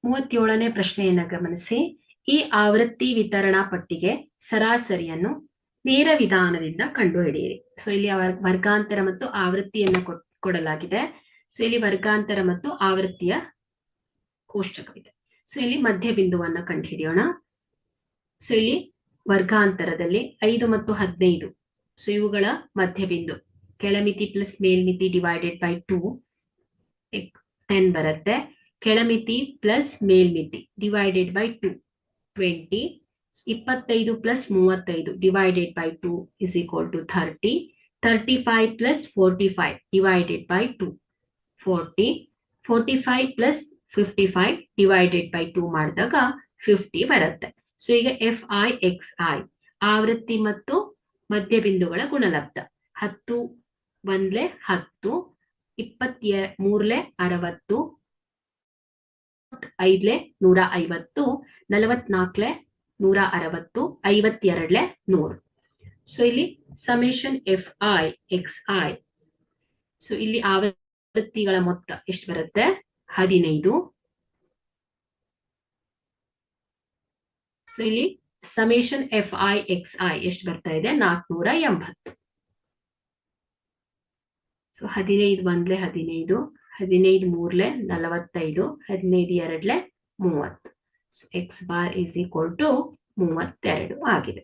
37ನೇ ಪ್ರಶ್ನೆಯನ್ನ ಗಮನಿಸಿ. ಈ ಆವೃತ್ತಿ ವಿತರಣಾ ಪಟ್ಟಿಗೆ ಸರಾಸರಿಯನ್ನು ನೇರ ವಿಧಾನದಿಂದ ಕಂಡುಹಿಡಿಯಿರಿ. ಸೊ ಇಲ್ಲಿ ವರ್ಗಾಂತರ ಮತ್ತು ಆವೃತ್ತಿಯನ್ನು ಕೊಡಲಾಗಿದೆ. ಸೊ ಇಲ್ಲಿ ವರ್ಗಾಂತರ ಮತ್ತು ಆವೃತ್ತಿಯ ಕೋಷ್ಟಕವಿದೆ. ಸೊ ಇಲ್ಲಿ ಮಧ್ಯ ಬಿಂದುವನ್ನು ಕಂಡುಹಿಡಿಯೋಣ. ಸೊ ಇಲ್ಲಿ ವರ್ಗಾಂತರದಲ್ಲಿ 5 ಮತ್ತು 15, ಸೊ ಇವುಗಳ ಮಧ್ಯ ಬಿಂದು ಕೆಳಮಿತಿ ಪ್ಲಸ್ ಮೇಲ್ಮಿತಿ ಡಿವೈಡೆಡ್ ಬೈ 2 10 ಬರುತ್ತೆ. ಕೆಳಮಿತಿ ಪ್ಲಸ್ ಮೇಲ್ಮಿತಿ divided by 2 20. 25 plus 35 divided by 2 is equal to 30. 35 plus 45 divided by 2 40. 45 plus 55 divided by 2 ಮಾಡಿದಾಗ 50 ಬರುತ್ತೆ. ಸೊ ಈಗ FI/XI ಆವೃತ್ತಿ ಮತ್ತು ಮಧ್ಯ ಬಿಂದುಗಳ ಗುಣಲಬ್ಧ. 10 1 10, 23 60, 5 150, 44 160, 52 100. ಸೊ ಇಲ್ಲಿ ಸಮೇಶನ್ FI/XI. ಸೊ ಇಲ್ಲಿ ಆವೃತ್ತಿಗಳ ಮೊತ್ತ ಎಷ್ಟು ಬರುತ್ತೆ? 15. ಸೊ ಇಲ್ಲಿ ಸಮೇಶನ್ FI/XI ಎಷ್ಟು ಬರ್ತಾ ಇದೆ? 480. So 15 1 15, 15 3 45, 15 2 30. So X bar is equal to 32 ಆಗಿದೆ.